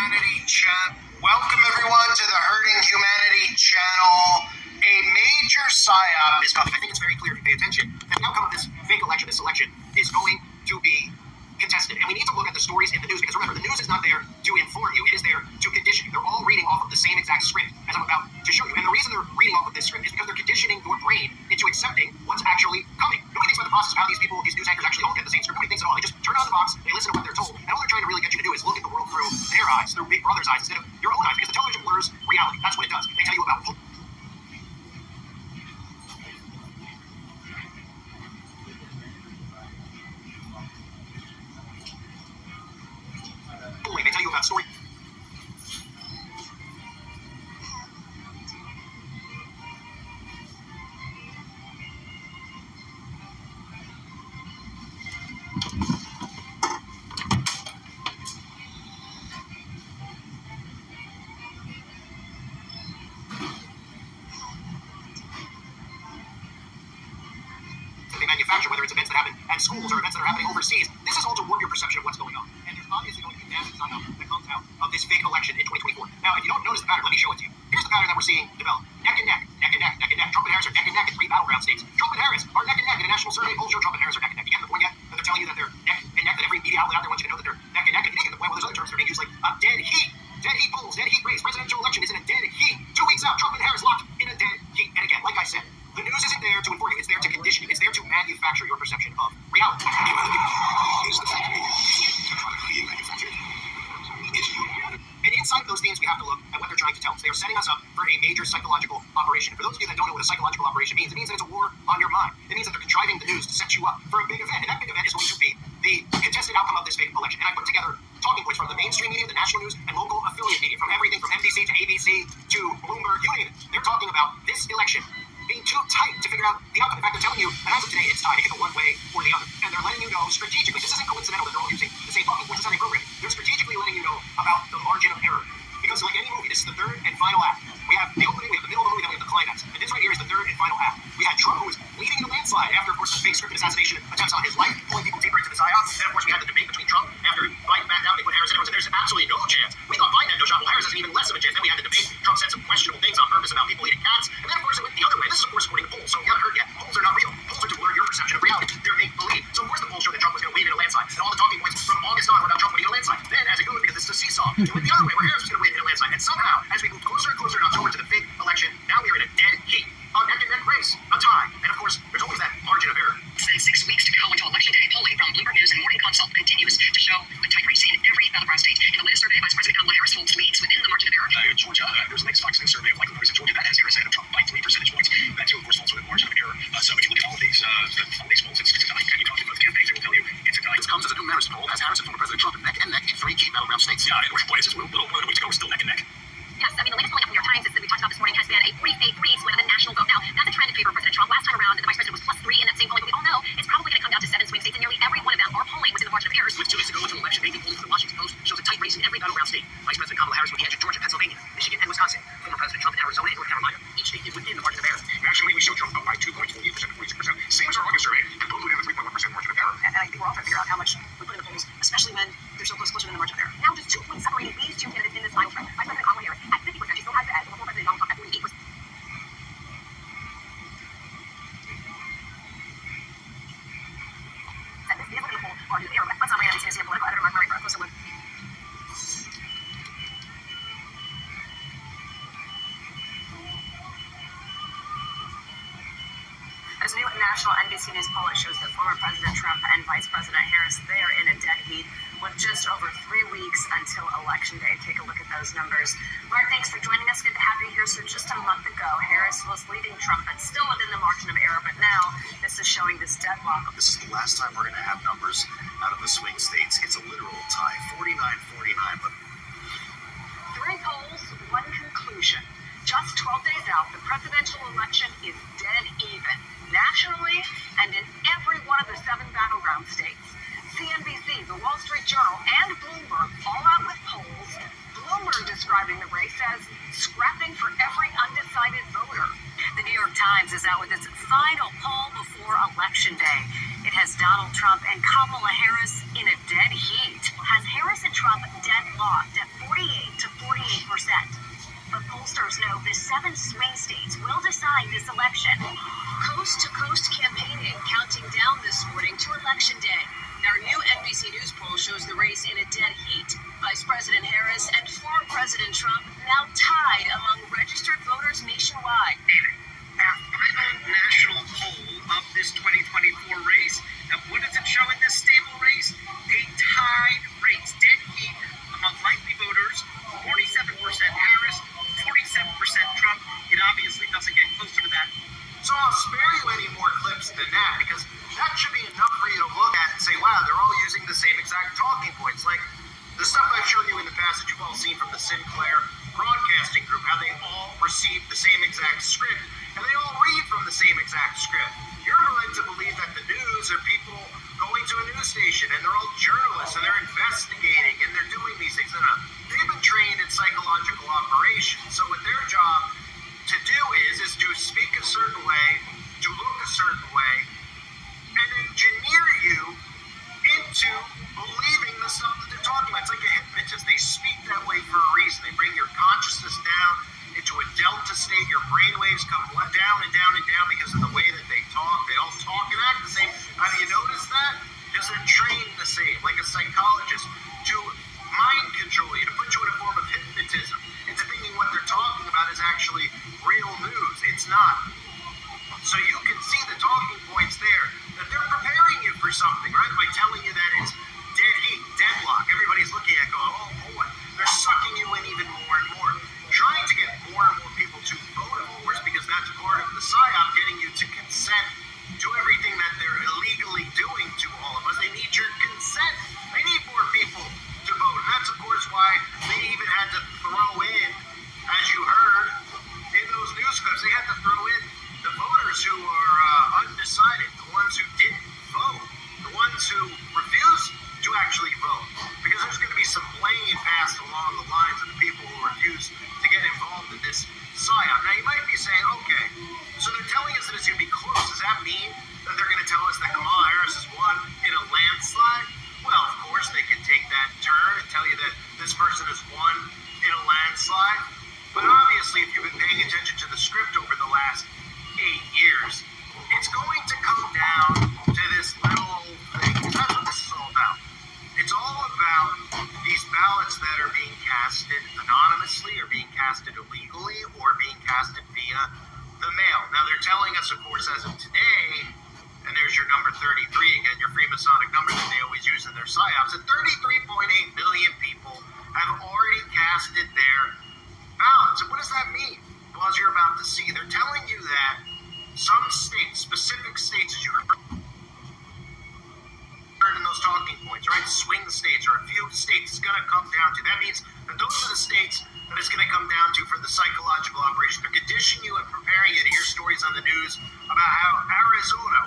Humanity channel. Welcome everyone to the Hurting Humanity channel. A major psyop is coming. I think it's very clear if you pay attention that the outcome of this fake election, this election, is going to be contested. And we need to look at the stories in the news because remember, the news is not there to inform you. It is there to condition you. They're all reading off of the same exact script as I'm about to show you. And the reason they're reading off of this script is because they're conditioning your brain into accepting what's actually coming. Nobody thinks about the process of how these people, these news anchors actually all get the same script. Nobody thinks at all. They just turn on the box, they listen to what they're told, and all they're trying to really get you to do is look at the world through their eyes, through Big Brother's eyes, instead of your own eyes, because the television blurs reality. That's what it does. They tell you about they tell you about story. They manufacture, whether it's events that happen at schools or events that are happening overseas. This is all to warp your perception of what's going on. And there's obviously going to be massive psyop that comes out of this fake election in 2024. Now, if you don't notice the pattern, let me show it to you. Here's the pattern that we're seeing develop. Neck and neck, neck and neck, neck and neck. Trump and Harris are neck and neck in 3 battleground states. Trump and Harris are neck and neck in a national survey poll show Trump and Harris are neck and neck. You get the point yet? That they're telling you that they're neck and neck, that every media outlet out there wants you to know that they're neck and neck. And you get the point, well, there's other terms that are being used like dead heat. Dead heat polls, dead heat race. Presidential election is in a dead heat. 2 weeks out, Trump and Harris locked in a dead heat. And again, like I said, the news isn't there to inform you. It's there to condition you. It's there to manufacture your perception of reality. Is the fake media being manufactured? And inside those themes, we have to look at what they're trying to tell us. They are setting us up for a major psychological operation. For those of you that don't know what a psychological operation means, it means that it's a war on your mind. It means that they're contriving the news to set you up for a big event. And that big event is going to be the contested outcome of this fake election. And I put together talking points from the mainstream media, the national news, and local affiliate media, from everything from NBC to ABC to Bloomberg, you name it. They're talking about this election being too tight to figure out the outcome. In fact, they're telling you that as of today, it's tied. It can go one way or the other. And they're letting you know strategically. This isn't coincidental that they're all using the same talking points. This is how they program it. They're strategically letting you know about the margin of error. Because like any movie, this is the third and final act. We have the opening, we have the middle of the movie, then we have the climax. And this right here is the third and final act. We had Trump, who was leading in a landslide after, of course, the fake scripted assassination attempts on his life, pulling people deeper into the psyop. And of course, we had the debate between Trump after Biden backed out. They put Harris in. Everyone said there's absolutely no chance. We thought Biden had no shot. Well, Harris has even less of a chance. Then we had the debate. Trump said some questionable things on purpose about people eating cats. And then, of course, it went the other way. This is, of course, according to polls. So you haven't heard yet. Polls are not real. Polls are to blur your perception of reality. They're make-believe. So, of course, the polls showed that Trump was going to win in a landslide. And all the talking points from August on were about Trump winning in a landslide. Then, as it goes, because this is a seesaw, it went the other way, where Harris was going to win in a landslide. And somehow, as we moved closer and closer in October to the fake election, now we are in a dead heat. A neck-and-neck race. A tie. And, of course, there's always that margin of error. Within 6 weeks to go until Election Day, polling from Bloomberg News and Morning Consult continues to show a tight race in every battleground state. In the latest survey, Vice President Kamala Harris holds leads within the margin of error. In Georgia, there's the latest Fox News survey of likely voters in Georgia that has Harris ahead of Trump by 3 percentage points. That, too, of course, falls within the margin of error. So if you look at all of these polls, it's a tie. And you talk to both campaigns, they will tell you it's a tie. This comes as a new Marist poll, has Harris and former President Trump neck and neck in 3 key battleground states. Yeah, in which places, a little more than a week to go, we're still neck and neck. Yes, I mean, the latest polling up from the New York Times is that we talked about this morning has been a 48 race with a national vote. Now, that's a trend in favor of President Trump. Last time around, the vice president was +3 in that same polling, but we all know it's probably going to come down to 7 swing states, and nearly every one of them are polling within the margin of error. With 2 weeks to go until Election Day, the polling from the Washington Post shows a tight race in every battleground state. Vice President Kamala Harris will be edging Georgia, Pennsylvania, Michigan, and Wisconsin. Former President Trump in Arizona and North Carolina. Each state is within the margin of error. Nationally, we show Trump up by 2 points, 48%, 46%. Same as our August survey, and both within the 3.1% margin of error. And I think we're all trying to figure out how much we put in the polls, especially when they're so closer than the margin of error. Now, just 2 points separating these two candidates in this final trend. Vice President Kamala Harris at 50%. She still has the edge, but former President Donald Trump at 48%. Let's not random CNC political editor Mark Murray for a closer look. As a new national NBC News poll, it shows that former President Trump and Vice President Harris, they are in a dead heat with just over 3 weeks until Election Day. Take a look at those numbers. Mark, thanks for joining us. Good to have you here. So just a month ago, Harris was leading Trump, but still within the margin of error. But now this is showing this deadlock. This is the last time we're going to have numbers out of the swing states. It's a literal tie, 49-49, but 3 polls, 1 conclusion. Just 12 days out, the presidential election is dead even, nationally and in every one of the 7 battleground states. CNBC, The Wall Street Journal, and Bloomberg all out with polls. Bloomberg describing the race as scrapping for every undecided voter. The New York Times is out with its final poll before Election Day. It has Donald Trump and Kamala Harris in a dead heat. Has Harris and Trump deadlocked at 48 7 swing states will decide this election. Coast-to-coast campaigning counting down this morning to Election Day. Our new NBC News poll shows the race in a dead heat. Vice President Harris and former President Trump now tied among registered voters nationwide. Our final national poll of this 2024 race. And what does it show in this stable race? A tied race, dead heat among likely voters. 47% Harris, 47% Trump. It obviously doesn't get closer to that. So I'll spare you any more clips than that, because that should be enough for you to look at and say, wow, they're all using the same exact talking points. Like the stuff I've shown you in the past that you've all seen from the Sinclair Broadcasting Group, how they all receive the same exact script, and they all read from the same exact script. You're led to believe that the news are people going to a news station, and they're all journalists, and they're investigating, and they're doing these things. And they've been trained in psychological operations. So what their job to do is to speak a certain way, to look a certain way, and engineer you into believing the stuff that they're talking about. It's like a hypnotist. They speak that way for a reason. They bring your consciousness down into a delta state. Your brain waves come down and down and down because of the way that they talk. They all talk and act the same. Have you noticed that? Because they're trained the same, like a psychologist, to mind control you, to put you in a form of hypnotism, into thinking what they're talking about is actually real news. It's not. So you can see the talking points there, that they're preparing you for something, right? By telling you that it's dead heat, deadlock. Everybody's looking at it going, oh boy, they're sucking you in even more and more. Trying to get more and more people to vote, of course, because that's part of the PSYOP, getting you to consent to everything that they're illegally doing to all of us. They need your consent. They need more people to vote. And that's, of course, why they even had to throw in, as you heard in those news clips, they had to throw in the voters who are undecided, the ones who didn't vote, the ones who refused to actually vote. Because there's going to be some blame passed along the lines of the people who refuse to get involved in this PSYOP. Now, you might be saying, okay, so they're telling us that it's going to be close. Does that mean that they're going to tell us that Kamala Harris has won in a landslide? Well, of course, they could take that turn and tell you that this person has won in a landslide. But obviously, if you've been paying attention to the script over the last 8 years, it's going to come down to this little old thing. That's what this is all about. It's all about these ballots that are being casted anonymously, or being casted illegally, or being casted via the mail. Now, they're telling us, of course, as of today, and there's your number 33 again, your Freemasonic number that they always use in their PSYOPs, that 33.8 million people have already casted their ballots. And what does that mean? Well, as you're about to see, they're telling you that some states, specific states, as you heard in those talking points, right? Swing states, or a few states it's going to come down to. That means that those are the states that it's going to come down to for the psychological operation. They're conditioning you and preparing you to hear stories on the news about how Arizona,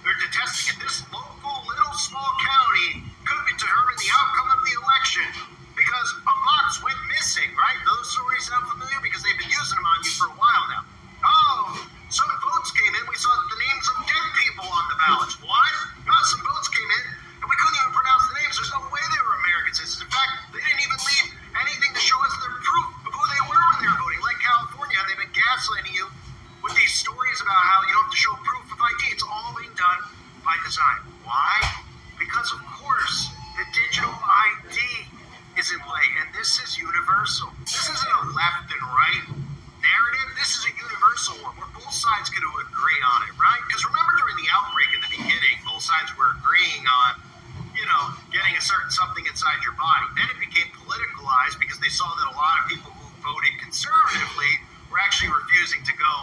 they're detesting it. This local, little, small county could determine the outcome of the election because a box went missing, right? Those stories sound familiar because they've been using them on you for a while now. Oh, some votes came in. We saw the names of dead people on the ballots. What? No, some votes came in, and we couldn't even pronounce the names. There's no way they were American citizens. In fact, they didn't even leave anything to show us their proof of who they were when they were voting. Like California, they've been gaslighting you with these stories about how you don't have to show proof of ID. It's all being done by design. Why? Because, of course, the digital ID is in play, and this is universal. This isn't a left and right narrative. This is a universal one where both sides going to agree on it, right? Because remember, during the outbreak in the beginning, both sides were agreeing on, getting a certain something inside your body. Then it became politicalized because they saw that a lot of people who voted conservatively were actually refusing to go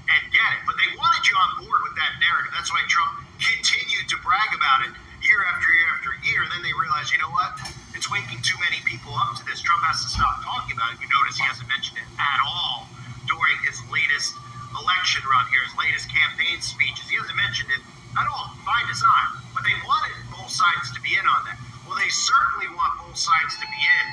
and get it. But they wanted you on board with that narrative. That's why Trump continued to brag about it year after year after year. And then they realized, you know what? It's waking too many people up to this. Trump has to stop talking about it. You notice he hasn't mentioned it at all during his latest election run here, his latest campaign speeches. He hasn't mentioned it at all, by design. But they wanted both sides to be in on that. Well, they certainly want both sides to be in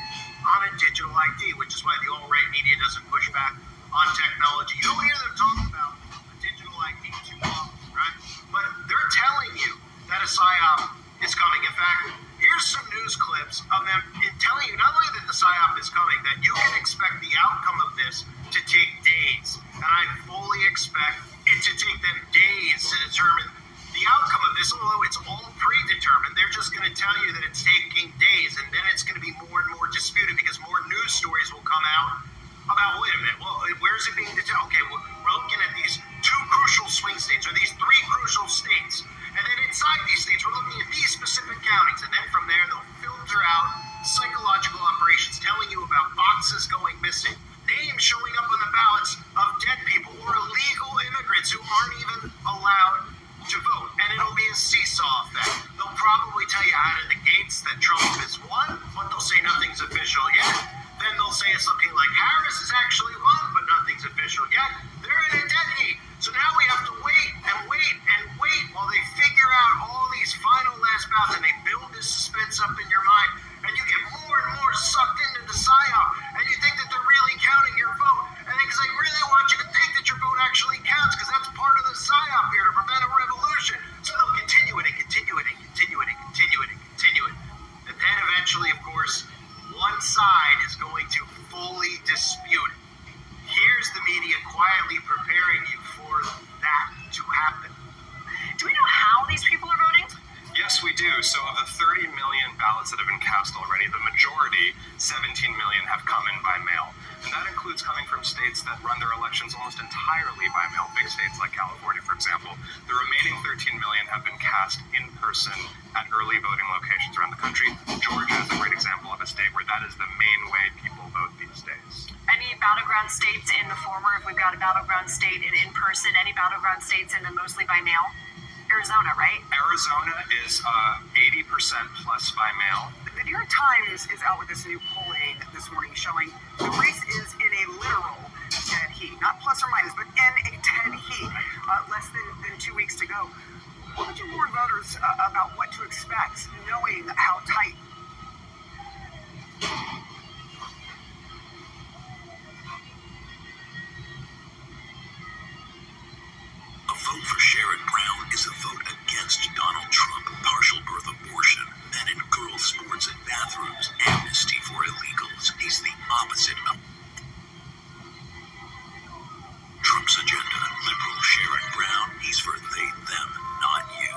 on a digital ID, which is why the alt-right media doesn't push back on technology. You don't hear them talk about a digital ID too often, right? But they're telling you that a PSYOP is coming. In fact, here's some news clips of them telling you not only that the PSYOP is coming, that you can expect the outcome of this to take days. and I fully expect it to take them days to determine the outcome of this, although it's all predetermined. They're just going to tell you that it's taking days, and then it's going to be more and more disputed because more news stories will come out about, wait a minute, well, where's it being determined? Okay, well, we're looking at these two crucial swing states, or these three crucial states, and then inside these states, we're looking at these specific counties, and then from there, they'll filter out psychological operations telling you about boxes going missing, names showing up on the ballots of dead people or illegal immigrants who aren't even allowed to vote, and it'll be a seesaw effect. They'll probably tell you out of the gates that Trump has won, but they'll say nothing's official yet. Then they'll say it's looking like Harris has actually won, but nothing's official yet. They're in a dead heat. So now we have to wait and wait and wait while they figure out all these final last ballots, and they build this suspense up in your mind, and you get more and more sucked into the psyop, and you think that they're really counting your vote, and because they really want you to think that your vote actually counts, because that's part of the psyop here to prevent a revolution. So they'll continue it and continue it and continue it and continue it and continue it. And then eventually, of course, one side is going to fully dispute it. Here's the media quietly preparing you for that to happen. Do we know how these people are voting? Yes, we do. So of the 30 million ballots that have been cast already, the majority, 17 million, have come in by mail. And that includes coming from states that run their elections almost entirely by mail, big states like California, for example. The remaining 13 million have been cast in person at early voting locations around the country. Georgia is a great example of a state where that is the main way people vote these days. Any battleground states in the former, if we've got a battleground state in person, any battleground states in the mostly by mail? Arizona, right? Arizona is 80% plus by mail. The New York Times is out with this new polling this morning showing the race is in a literal dead heat. Not plus or minus, but in a dead heat. Less than 2 weeks to go. What would you warn voters about what to expect, knowing how tight? A vote for Sherrod Brown is a vote against Donald Trump, partial birth abortion, men and girls sports and bathrooms, amnesty for illegals. He's the opposite of Trump's agenda. Liberal Sherrod Brown, he's for they, them, not you.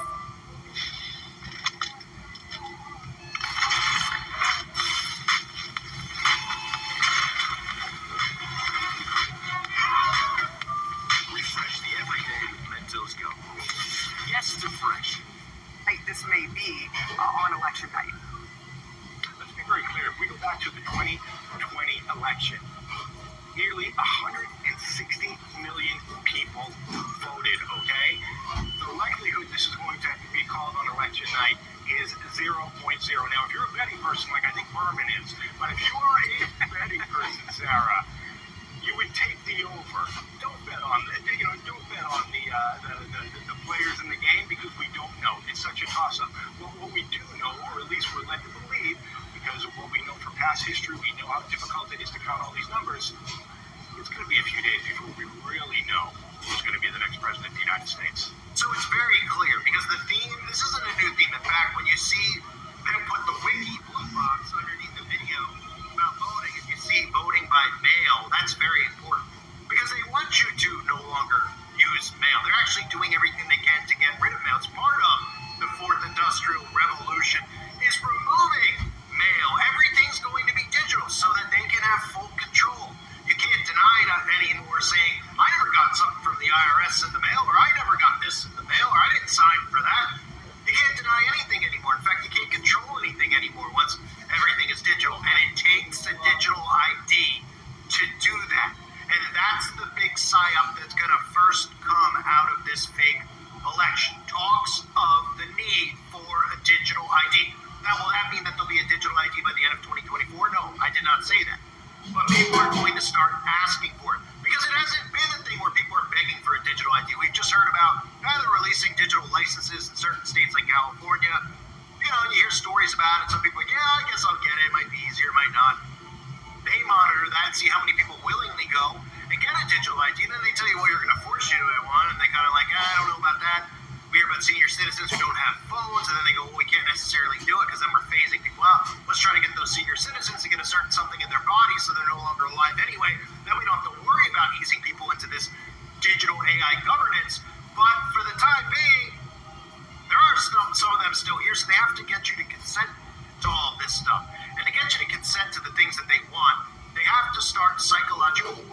Refresh the everyday Mentos Go. Yes to fresh. This may be on election night. Let's be very clear. If we go back to the 2020 election, nearly 160 million people voted, okay? The likelihood this is going to be called on election night is 0.0. Now, if you're a betting person, like I think Berman is, but if you are a betting person, Sarah, you would take the over. Don't bet on the players in the game because we don't know. It's such a toss-up. But what we do know, or at least we're led to believe, because of what we know from past history, we know how difficult it is to count all these numbers. It's going to be a few days before we really know who's going to be the next president of the United States. So it's very clear, because the theme, this isn't a new theme. In fact, when you see them put the wiki blue box underneath the video about voting, if you see voting by mail, that's very important. Because they want you to no longer use mail. They're actually doing everything they can to get rid of mail. It's part of the fourth industrial revolution is removing mail. Everything's going to be digital so that they can have full control. You can't deny it anymore saying, I never got something from the IRS in the mail, or I never got this in the mail, or I didn't sign for that. You can't deny anything anymore. In fact, you can't control anything anymore.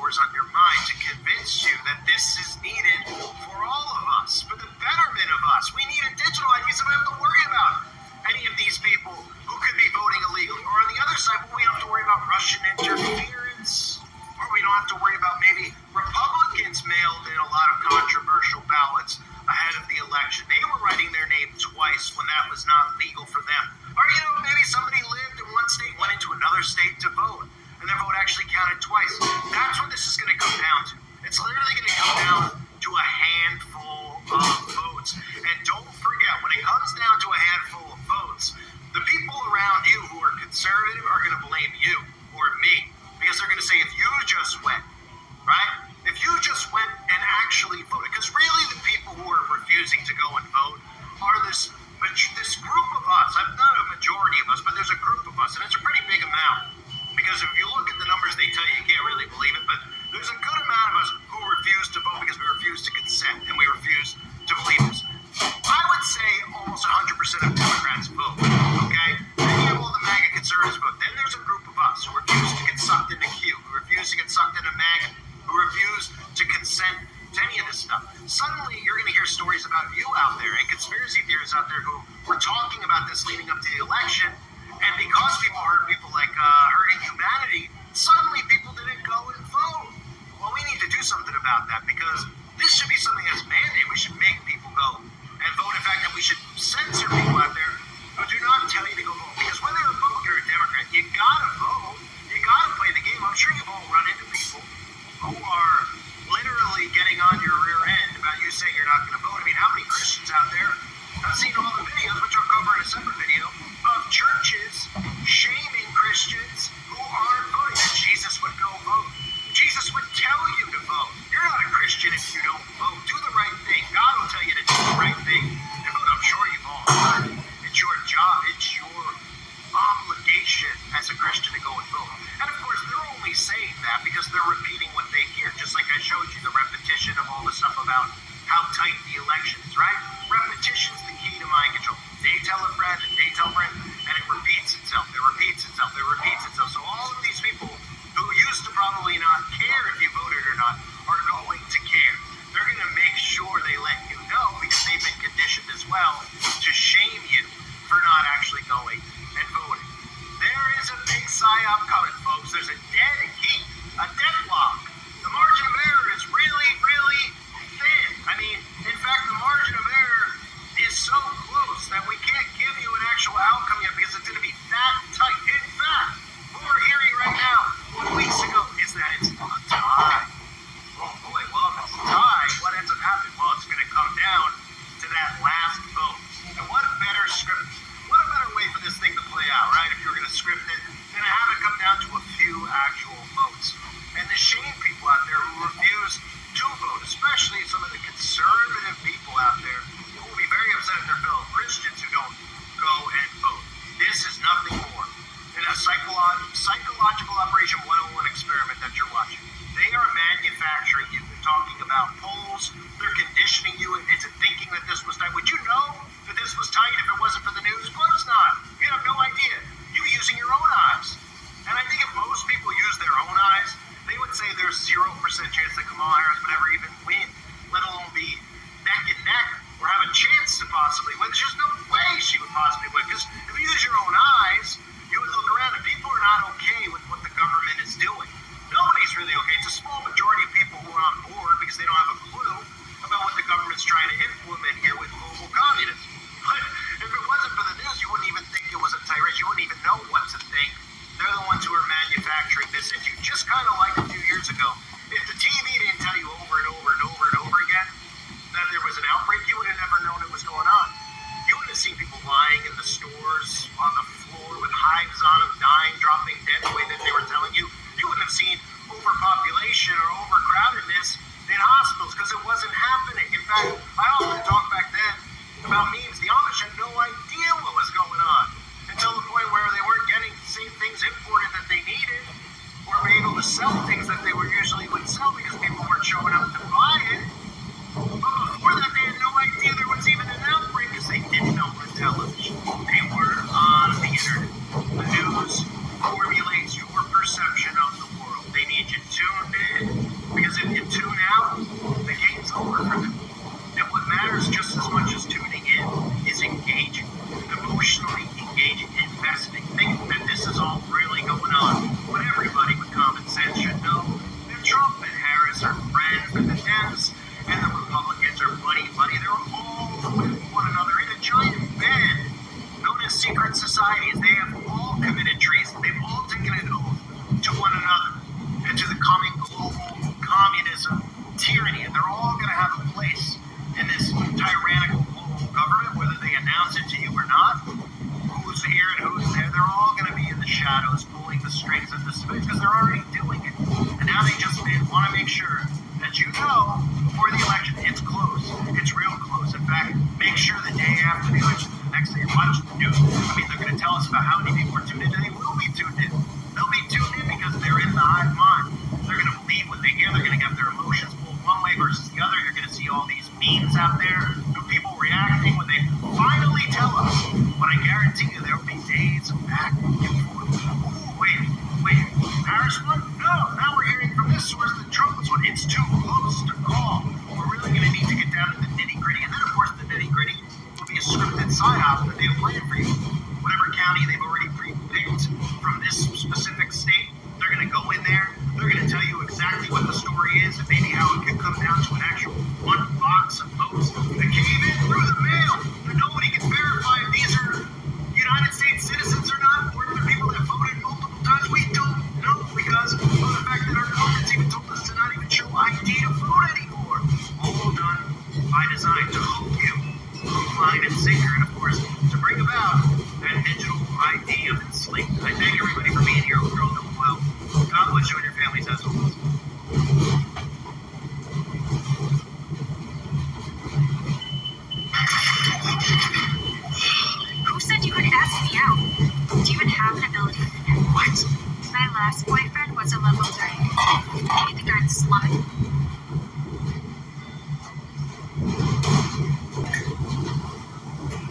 wars on your mind to convince you that this is needed for all of us, for the betterment of us. We need a digital ID so we don't have to worry about any of these people who could be voting illegally. Or on the other side, we don't have to worry about Russian interference. Or we don't have to worry about maybe Republicans mailed in a lot of controversial ballots ahead of the election. They were writing their name twice when that was not legal for them. Or, maybe somebody lived in one state, went into another state to vote, and their vote actually counted twice. That's what this is going to come down to. It's literally going to come down to a handful of votes. And don't forget, when it comes down to a handful of votes, the people around you who are conservative are going to blame you or me. Because they're going to say, if you just went, right? If you just went and actually voted, because really the people who are refusing to go and vote are this group of us. Not a majority of us, but there's a group of us, and it's a pretty big amount. Because if you look at the numbers they tell you, you can't really believe it, but there's a good amount of us who refuse to vote because we refuse to consent, and we refuse to believe this. I would say almost 100% of Democrats vote, okay? Then you have all the MAGA conservatives vote. Then there's a group of us who refuse to get sucked into Q, who refuse to get sucked into MAGA, who refuse to consent to any of this stuff. Suddenly, you're going to hear stories about you out there and conspiracy theorists out there who were talking about this leading up to the election, and because people heard people like hurting humanity, suddenly people didn't go and vote. Well, we need to do something about that because this should be something that's mandated. We should make people go and vote. In fact, that we should censor people out there who do not tell you to go vote. Because whether you're a Republican or a Democrat, you gotta vote. You gotta play the game. I'm sure you've all run into people who are literally getting on your rear end about you saying you're not going to vote. I mean, how many Christians out there have seen all the videos, which I'll cover in a separate video, of churches shaming Christians who aren't voting, that Jesus would go vote. Jesus would tell you to vote. You're not a Christian if you don't vote. Do the right thing. God will tell you to do the right thing and vote. I'm sure you've all heard it. It's your job. It's your obligation as a Christian to go and vote. And of course, they're only saying that because they're repeating what they hear. Just like I showed you the repetition of all the stuff about how tight the election is, right? Repetition's the key to mind control. They tell a friend, and they tell a friend, and it repeats itself. It repeats itself. It repeats itself. So all of these people who used to probably not care if you voted or not are going to care. They're going to make sure they let you know because they've been conditioned as well to shame you for not actually going and voting. There is a big psyop coming, folks. There's a dead heat, a deadlock. The margin of error is really, really thin. I mean, in fact, the margin of error is so close that we can't give you an actual outcome yet because it's going to be that tight. In fact, what we're hearing right now, 2 weeks ago, is that it's a tie. Oh boy, well, if it's a tie, what ends up happening? Well, it's going to come down to that last vote. And what a better script, what a better way for this thing to play out, right? If you were going to script it, then have it come down to a few actual votes. And to shame people out there who refuse to vote, especially some of the conservative people out there who will be very upset at their fellow Christians who don't go and vote. This is nothing more than a psychological Operation 101 experiment that you're watching. They are manufacturing you. They're talking about polls. They're conditioning you into thinking that this was tight. Would you know that this was tight if it wasn't for the news? Of course not. You have no idea. You were using your own eyes. And I think if most people use their own eyes, they would say there's 0% chance that Kamala Harris would ever even win, let alone be neck and neck or have a chance to possibly win. There's just no way she would possibly win. Because if you use your own eyes, you would look around and people are not okay with what the government is doing. Nobody's really okay. It's a small majority of people who are on board because they don't have a clue about what the government's trying to implement here with global communism. But if it wasn't for the news, you wouldn't even think it was a tight race. You wouldn't even know what to think. They're the ones who are manufacturing this into you, just kind of like a few years ago. If the TV didn't tell you over and over and over and over again that there was an outbreak, you would have never known it was going on. You would have seen people lying in the stores, on the floor with hives on them, dying, dropping dead the way that they were telling you. You wouldn't have seen overpopulation or overcrowdedness in hospitals because it wasn't happening. In fact, I often talked back then about memes. The Amish had no idea what was going on until the point where they weren't getting the same things imported that they needed or were able to sell things that they usually would sell because people weren't showing up to buy it. But before that, they had no idea there was even an outbreak because they didn't know on television. They were on the internet. The news formulates your perception of the world. They need you tuned in the civilians because they're already doing it. And now they just want to make sure that you know before the election it's close. It's real close. In fact, make sure the day after the election, the next day, watch the news. I mean, they're going to tell us about how many people are tuned in, and they will be tuned in. They'll be tuned in because they're in the hive mind. They're going to believe what they hear. They're going to get their emotions pulled one way versus the other. You're going to see all these memes out there of people reacting when they finally tell us. But I guarantee you there will be days of back and forth. Ooh, wait, Harris won? No, now we're hearing from this source that Trump was one. It's too close to call. We're really going to need to get down to the nitty-gritty. And then, of course, the nitty-gritty will be a scripted psyop that they've planned for you. Whatever county they've already pre-picked from this specific state, they're going to go in there. They're going to tell you exactly what the story is and maybe how it could come down to an actual one box of votes that came in through the mail. That nobody can verify if these are United States citizens or not, or if they're people that voted multiple times. We don't know because of the fact that our government's even told us to not even show ID to vote anymore. All done by design to hook you, hook, line, and sinker, and of course, to bring about that digital ID of enslavement. I thank everybody for being here. Hope you're all doing well. God bless you and your families as always. Who said you could ask me out? Do you even have an ability? What? My last boyfriend was a level 3. You think I'm slut?